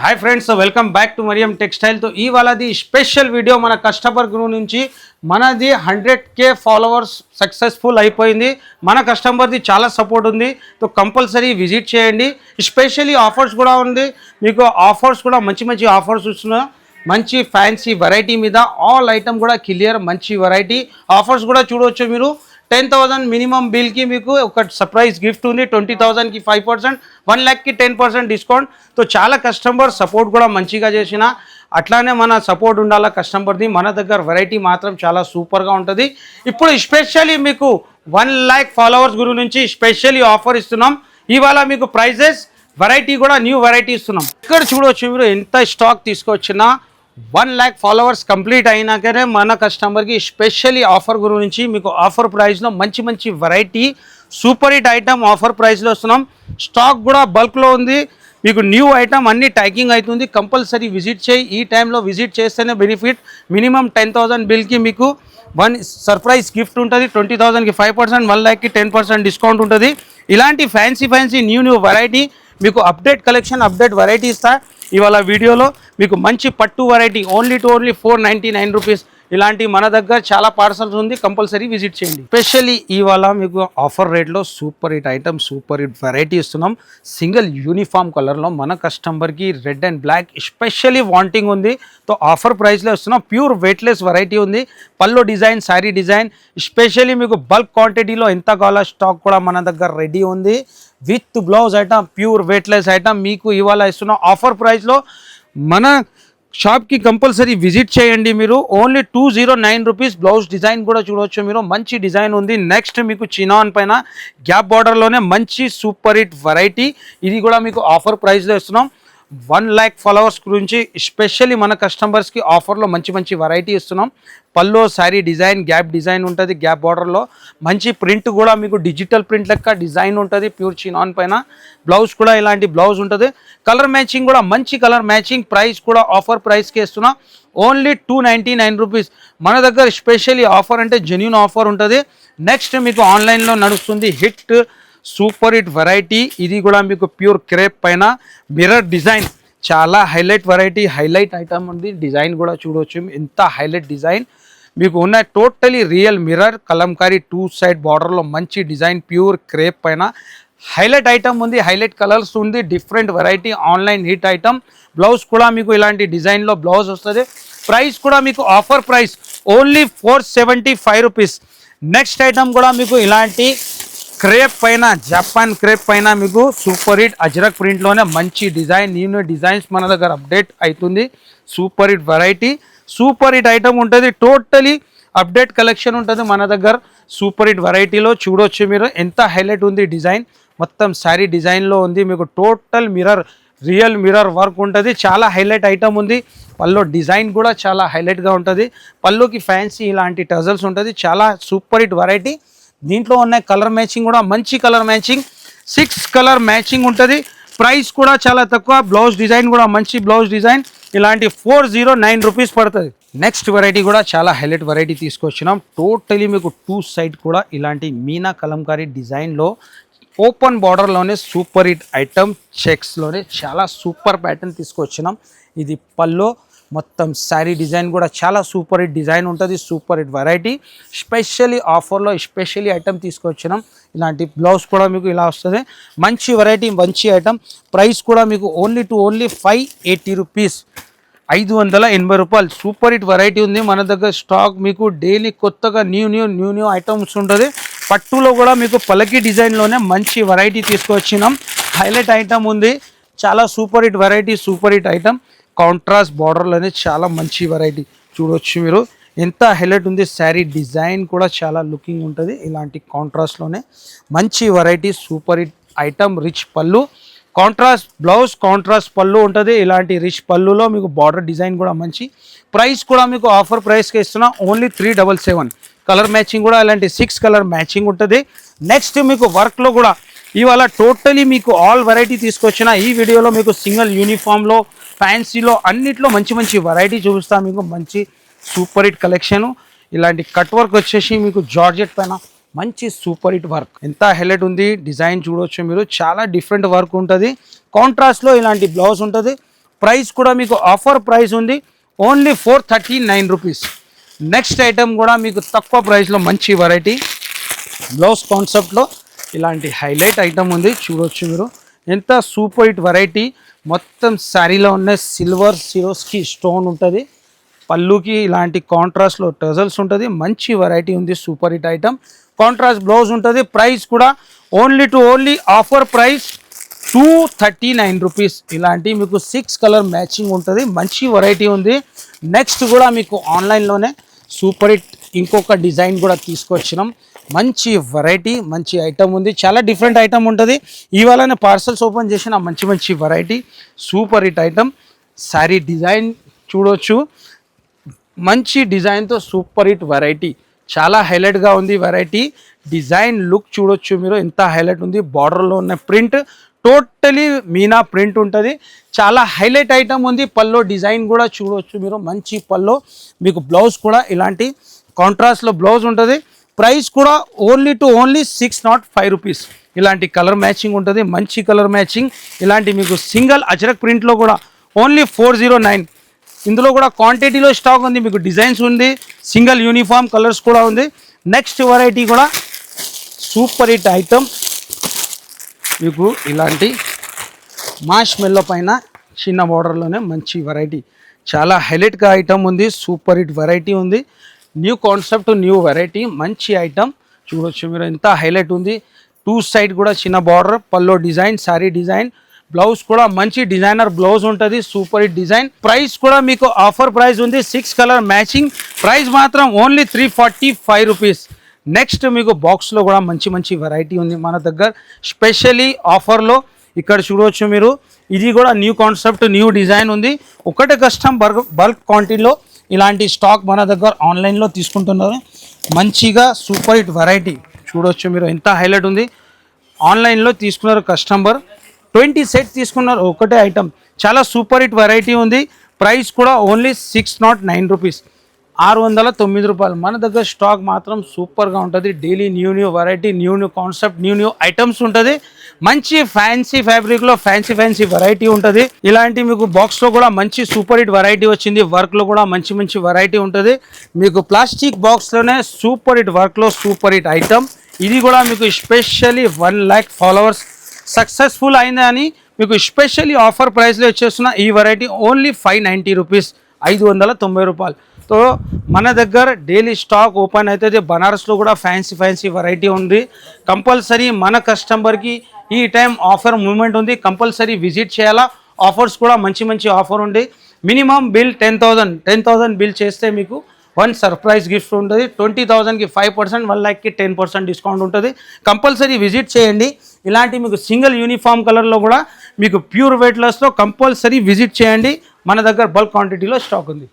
Hi friends welcome back to Mariyam textile. तो ई वाला दी स्पेशल वीडियो మన కస్టమర్ గురు నుంచి మనది 100K ఫాలోవర్స్ సక్సెస్ఫుల్ అయిపోయింది। మన కస్టమర్ ది చాలా సపోర్ట్ ఉంది। तो కంపల్సరీ విజిట్ చేయండి। స్పెషల్లీ ఆఫర్స్ కూడా ఉంది, మీకు ఆఫర్స్ కూడా మంచి ఆఫర్స్ ఇస్తున్నా। మంచి ఫ్యాన్సీ వెరైటీ మీద ఆల్ ఐటమ్ కూడా క్లియర్ మంచి వెరైటీ ఆఫర్స్ కూడా చూడొచ్చు మీరు। 10,000 మినిమం బిల్ కి మీకు ఒక సర్ప్రైజ్ గిఫ్ట్ ఉంది। 20,000 కి 5%, 1 lakh కి 10% డిస్కౌంట్। तो చాలా కస్టమర్ సపోర్ట్ కూడా మంచిగా చేసిన అట్లానే మన సపోర్ట్ ఉండాల కస్టమర్ ది। మన దగ్గర వెరైటీ మాత్రం చాలా సూపర్ గా ఉంటది। ఇప్పుడు స్పెషల్లీ మీకు 1 lakh ఫాలోవర్స్ గురు నుంచి స్పెషల్లీ ఆఫర్ ఇస్తున్నాం। ఇవాళ మీకు ప్రైజెస్ వెరైటీ కూడా న్యూ వెరైటీ ఇస్తున్నాం। ఇక్కడ చూడొచ్చు మీరు ఎంత స్టాక్ తీసుకొచ్చినా 1 lakh ఫాలోవర్స్ కంప్లీట్ అయినాకనే మన కస్టమర్కి స్పెషల్లీ ఆఫర్ గురించి మీకు ఆఫర్ ప్రైస్లో మంచి variety super hit item offer ప్రైస్లో ఇస్తున్నాం। స్టాక్ కూడా బల్క్లో ఉంది, మీకు న్యూ ఐటమ్ అన్ని ట్యాకింగ్ అవుతుంది। కంపల్సరీ విజిట్ చేయి, ఈ టైంలో విజిట్ చేస్తేనే బెనిఫిట్। మినిమం 10,000 బిల్కి మీకు 1 సర్ప్రైజ్ గిఫ్ట్ ఉంటుంది। 20,000కి 5%, 1 lakh కి 10% డిస్కౌంట్ ఉంటుంది। ఇలాంటి ఫ్యాన్సీ న్యూ వెరైటీ మీకు అప్డేట్ కలెక్షన్ అప్డేట్ వెరైటీ ఇస్తా। ఇవాళ వీడియోలో మీకు మంచి పట్టు వెరైటీ ఓన్లీ 499 రూపీస్ ఇలాంటి మన దగ్గర చాలా పార్సల్స్ ఉంది, కంపల్సరీ విజిట్ చేయండి। స్పెషల్లీ ఇవాళ మీకు ఆఫర్ రేట్లో super hit item super hit variety ఇస్తున్నాం। సింగిల్ యూనిఫామ్ కలర్లో మన కస్టమర్కి red and black specially wanting ఉంది। तो ఆఫర్ ప్రైస్లో ఇస్తున్నాం। ప్యూర్ వెయిట్లెస్ వెరైటీ ఉంది, పల్లో డిజైన్ శారీ డిజైన్ స్పెషల్లీ మీకు బల్క్ క్వాంటిటీలో ఎంత కావాలో స్టాక్ కూడా మన దగ్గర రెడీ ఉంది। With blouse item pure weightless item మీకు ఇవాళ ఇస్తున్నాం ఆఫర్ ప్రైస్లో। మన షాప్కి కంపల్సరీ విజిట్ చేయండి మీరు। ఓన్లీ 209 రూపీస్ బ్లౌజ్ డిజైన్ కూడా చూడవచ్చు మీరు, మంచి డిజైన్ ఉంది। నెక్స్ట్ మీకు చినాన్ పైన గ్యాప్ బార్డర్లోనే మంచి సూపర్ హిట్ వెరైటీ, ఇది కూడా మీకు ఆఫర్ ప్రైస్లో ఇస్తున్నాం। 1 lakh ఫాలోవర్స్ గురించి స్పెషల్లీ మన కస్టమర్స్కి ఆఫర్లో మంచి వెరైటీ ఇస్తున్నాం। పల్లో శారీ డిజైన్ గ్యాప్ డిజైన్ ఉంటుంది, గ్యాప్ బార్డర్లో మంచి ప్రింట్ కూడా మీకు డిజిటల్ ప్రింట్ లెక్క డిజైన్ ఉంటుంది ప్యూర్ చినాన్ పైన। బ్లౌజ్ కూడా ఇలాంటి బ్లౌజ్ ఉంటుంది, కలర్ మ్యాచింగ్ కూడా మంచి కలర్ మ్యాచింగ్। ప్రైస్ కూడా ఆఫర్ ప్రైస్కి ఇస్తున్నాం, ఓన్లీ 299 రూపీస్। మన దగ్గర స్పెషల్లీ ఆఫర్ అంటే జెన్యూన్ ఆఫర్ ఉంటుంది। నెక్స్ట్ మీకు ఆన్లైన్లో నడుస్తుంది హిట్ సూపర్ హిట్ వెరైటీ, ఇది కూడా మీకు ప్యూర్ క్రేప్ పైన మిర్రర్ డిజైన్ చాలా హైలైట్ వెరైటీ హైలైట్ ఐటమ్ ఉంది। డిజైన్ కూడా చూడవచ్చు ఎంత హైలైట్ డిజైన్ మీకు ఉన్న, totally real mirror Kalamkari 2 side బార్డర్లో మంచి డిజైన్ ప్యూర్ క్రేప్ పైన హైలైట్ ఐటమ్ ఉంది, హైలైట్ కలర్స్ ఉంది, different variety online hit item. Blouse కూడా మీకు ఇలాంటి డిజైన్లో బ్లౌజ్ వస్తుంది। ప్రైస్ కూడా మీకు offer price only 475 rupees. Next item కూడా మీకు ఇలాంటి క్రేప్ పైన జపాన్ క్రేప్ పైన మీకు సూపర్ హిట్ అజ్రక్ ప్రింట్లోనే మంచి డిజైన్ న్యూ డిజైన్స్ మన దగ్గర అప్డేట్ అవుతుంది। Super hit variety super hit item ఉంటుంది, టోటలీ అప్డేట్ కలెక్షన్ ఉంటుంది మన దగ్గర సూపర్ హిట్ వెరైటీలో। చూడొచ్చు మీరు ఎంత హైలైట్ ఉంది డిజైన్, మొత్తం శారీ డిజైన్లో ఉంది మీకు total mirror real mirror work ఉంటుంది, చాలా హైలైట్ ఐటమ్ ఉంది। పల్లో డిజైన్ కూడా చాలా హైలైట్గా ఉంటుంది, పల్లోకి ఫ్యాన్సీ ఇలాంటి టజల్స్ ఉంటుంది, చాలా సూపర్ హిట్ వెరైటీ। దీంట్లో ఉన్న కలర్ మ్యాచింగ్ కూడా మంచి కలర్ మ్యాచింగ్ 6 కలర్ మ్యాచింగ్ ఉంటుంది। ప్రైస్ కూడా చాలా తక్కువ, బ్లౌజ్ డిజైన్ కూడా మంచి బ్లౌజ్ డిజైన్ ఇలాంటి 409 రూపీస్ పడుతుంది। నెక్స్ట్ వెరైటీ కూడా చాలా హైలైట్ వెరైటీ తీసుకొచ్చినాం, టోటలీ మీకు 2 సైడ్ కూడా ఇలాంటి మీనా కలంకారీ డిజైన్లో ఓపెన్ బార్డర్లోనే సూపర్ హిట్ ఐటమ్ చెక్స్లోనే చాలా సూపర్ ప్యాటర్న్ తీసుకొచ్చినాం। ఇది పల్లో మొత్తం శారీ డిజైన్ కూడా చాలా సూపర్ హిట్ డిజైన్ ఉంటుంది, సూపర్ హిట్ వెరైటీ। స్పెషల్లీ ఆఫర్లో స్పెషల్లీ ఐటమ్ తీసుకొచ్చినాం, ఇలాంటి బ్లౌజ్ కూడా మీకు ఇలా వస్తుంది, మంచి వెరైటీ మంచి ఐటమ్। ప్రైస్ కూడా మీకు ఓన్లీ 580 రూపీస్ 580 రూపాయలు। సూపర్ హిట్ వెరైటీ ఉంది మన దగ్గర స్టాక్, మీకు డైలీ కొత్తగా న్యూ ఐటమ్స్ ఉంటుంది। పట్టులో కూడా మీకు పలకి డిజైన్లోనే మంచి వెరైటీ తీసుకొచ్చినాం, హైలైట్ ఐటమ్ ఉంది, చాలా super hit variety super hit item. Contrast బార్డర్లోనే చాలా మంచి వెరైటీ చూడవచ్చు మీరు ఎంత హైలైట్ ఉంది, శారీ డిజైన్ కూడా చాలా లుకింగ్ ఉంటుంది, ఇలాంటి కాంట్రాస్ట్లోనే మంచి variety super hit item. Rich పళ్ళు కాంట్రాస్ట్ బ్లౌజ్ కాంట్రాస్ట్ పళ్ళు ఉంటుంది, ఇలాంటి రిచ్ పళ్ళులో మీకు బార్డర్ డిజైన్ కూడా మంచి। ప్రైస్ కూడా మీకు ఆఫర్ ప్రైస్కి ఇస్తున్నా, ఓన్లీ 377। కలర్ మ్యాచింగ్ కూడా ఇలాంటి 6 కలర్ మ్యాచింగ్ ఉంటుంది। నెక్స్ట్ మీకు వర్క్లో కూడా ఇవాళ టోటలీ మీకు ఆల్ వెరైటీ తీసుకొచ్చిన ఈ వీడియోలో మీకు సింగిల్ యూనిఫామ్లో ఫ్యాన్సీలో అన్నిట్లో మంచి వెరైటీ చూపిస్తా మీకు, మంచి సూపర్ హిట్ కలెక్షను। ఇలాంటి కట్ వర్క్ వచ్చేసి మీకు జార్జెట్ పైన మంచి సూపర్ హిట్ వర్క్ ఎంత హైలైట్ ఉంది, డిజైన్ చూడవచ్చు మీరు చాలా డిఫరెంట్ వర్క్ ఉంటుంది। కాంట్రాస్ట్లో ఇలాంటి బ్లౌజ్ ఉంటుంది, ప్రైస్ కూడా మీకు ఆఫర్ ప్రైస్ ఉంది, ఓన్లీ 439 రూపీస్. నెక్స్ట్ ఐటమ్ కూడా మీకు తక్కువ ప్రైస్లో మంచి వెరైటీ బ్లౌజ్ కాన్సెప్ట్లో ఇలాంటి హైలైట్ ఐటమ్ ఉంది, చూడొచ్చు మీరు. ఎంత సూపర్ హిట్ వెరైటీ. మొత్తం శారీలో ఉన్న సిల్వర్ సిరోస్కి స్టోన్ ఉంటుంది, పళ్ళుకి ఇలాంటి కాంట్రాస్ట్లో టజల్స్ ఉంటుంది. మంచి వెరైటీ ఉంది, super hit item. Contrast blouse ఉంటుంది. ప్రైస్ కూడా ఓన్లీ ఆఫర్ ప్రైస్ 239 రూపీస్. ఇలాంటి మీకు 6 కలర్ మ్యాచింగ్ ఉంటుంది, మంచి వెరైటీ ఉంది. నెక్స్ట్ కూడా మీకు ఆన్లైన్లోనే సూపర్ హిట్ ఇంకొక డిజైన్ కూడా తీసుకొచ్చినాం. మంచి వెరైటీ, మంచి ఐటమ్ ఉంది, చాలా డిఫరెంట్ ఐటమ్ ఉంటుంది. ఇవాళనే పార్సల్స్ ఓపెన్ చేసిన మంచి variety super hit item. Sari design చూడొచ్చు, మంచి డిజైన్తో సూపర్ హిట్ వెరైటీ, చాలా హైలైట్గా ఉంది వెరైటీ. డిజైన్ లుక్ చూడొచ్చు మీరు, ఎంత హైలైట్ ఉంది. బార్డర్లో ఉన్న ప్రింట్ టోటలీ మీనా ప్రింట్ ఉంటుంది, చాలా హైలైట్ ఐటమ్ ఉంది. పల్లో డిజైన్ కూడా చూడవచ్చు మీరు, మంచి పల్లో. మీకు బ్లౌజ్ కూడా ఇలాంటి కాంట్రాస్ట్లో బ్లౌజ్ ఉంటుంది. ప్రైస్ కూడా ఓన్లీ 605 రూపీస్. ఇలాంటి కలర్ మ్యాచింగ్ ఉంటుంది, మంచి కలర్ మ్యాచింగ్. ఇలాంటి మీకు సింగిల్ అజరక్ ప్రింట్లో కూడా ఓన్లీ 409. ఇందులో కూడా క్వాంటిటీలో స్టాక్ ఉంది, మీకు డిజైన్స్ ఉంది, సింగిల్ యూనిఫామ్ కలర్స్ కూడా ఉంది. నెక్స్ట్ వెరైటీ కూడా సూపర్ హిట్ ఐటమ్, మీకు ఇలాంటి మాష్ మెల్లో పైన చిన్న బార్డర్లోనే మంచి వెరైటీ, చాలా హైలైట్గా ఐటమ్ ఉంది, సూపర్ హిట్ వెరైటీ ఉంది. న్యూ కాన్సెప్ట్, న్యూ వెరైటీ, మంచి ఐటమ్ చూడొచ్చు మీరు, ఎంత హైలైట్ ఉంది. 2 సైడ్ కూడా చిన్న బార్డర్, పల్లో డిజైన్, శారీ డిజైన్, బ్లౌజ్ కూడా మంచి డిజైనర్ బ్లౌజ్ ఉంటుంది, సూపర్ హిట్ డిజైన్. ప్రైస్ కూడా మీకు ఆఫర్ ప్రైస్ ఉంది, 6 కలర్ మ్యాచింగ్. ప్రైస్ మాత్రం ఓన్లీ 345 రూపీస్. నెక్స్ట్ మీకు బాక్స్లో కూడా మంచి వెరైటీ ఉంది మన దగ్గర, స్పెషల్లీ ఆఫర్లో. ఇక్కడ చూడవచ్చు మీరు, ఇది కూడా న్యూ కాన్సెప్ట్, న్యూ డిజైన్ ఉంది. ఒకటే కస్టమ్ బల్క్ క్వాంటిటీలో ఇలాంటి స్టాక్ మన దగ్గర ఆన్లైన్లో తీసుకుంటున్నారు. మంచిగా సూపర్ హిట్ వెరైటీ చూడవచ్చు మీరు, ఎంత హైలైట్ ఉంది. ఆన్లైన్లో తీసుకున్నారు కస్టమర్, 20 సెట్స్ తీసుకున్నారు ఒకటే ఐటమ్, చాలా సూపర్ హిట్ వెరైటీ ఉంది. ప్రైస్ కూడా ఓన్లీ 609 రూపీస్, 609 రూపాయలు. మన దగ్గర స్టాక్ మాత్రం సూపర్గా ఉంటుంది. Daily new variety, new concept, new items ఉంటుంది. మంచి ఫ్యాన్సీ ఫ్యాబ్రిక్లో ఫ్యాన్సీ వెరైటీ ఉంటుంది. ఇలాంటి మీకు బాక్స్లో కూడా మంచి సూపర్ హిట్ వెరైటీ వచ్చింది. వర్క్లో కూడా మంచి వెరైటీ ఉంటుంది. మీకు ప్లాస్టిక్ బాక్స్లోనే సూపర్ హిట్ వర్క్లో సూపర్ హిట్ ఐటమ్. ఇది కూడా మీకు స్పెషల్లీ 1 lakh ఫాలోవర్స్ సక్సెస్ఫుల్ అయింది అని మీకు స్పెషల్లీ ఆఫర్ ప్రైస్లో ఇచ్చేస్తున్న ఈ వెరైటీ ఓన్లీ 590 రూపీస్, 590 రూపాయలు. సో మన దగ్గర డైలీ స్టాక్ ఓపెన్ అవుతుంది. బనారస్లో కూడా ఫ్యాన్సీ వెరైటీ ఉంది. కంపల్సరీ మన కస్టమర్కి ఈ టైం ఆఫర్ మూమెంట్ ఉంది, కంపల్సరీ విజిట్ చేయాలా. ఆఫర్స్ కూడా మంచి ఆఫర్ ఉంది. మినిమం బిల్ 10,000 బిల్ చేస్తే మీకు 1 సర్ప్రైజ్ గిఫ్ట్ ఉంటుంది. 20,000కి 5%, 1 lakhకి 10% డిస్కౌంట్ ఉంటుంది. కంపల్సరీ విజిట్ చేయండి. ఇలాంటి మీకు సింగిల్ యూనిఫామ్ కలర్లో కూడా మీకు ప్యూర్ వెయిట్లెస్లో కంపల్సరీ విజిట్ చేయండి. మన దగ్గర బల్క్ క్వాంటిటీలో స్టాక్ ఉంది.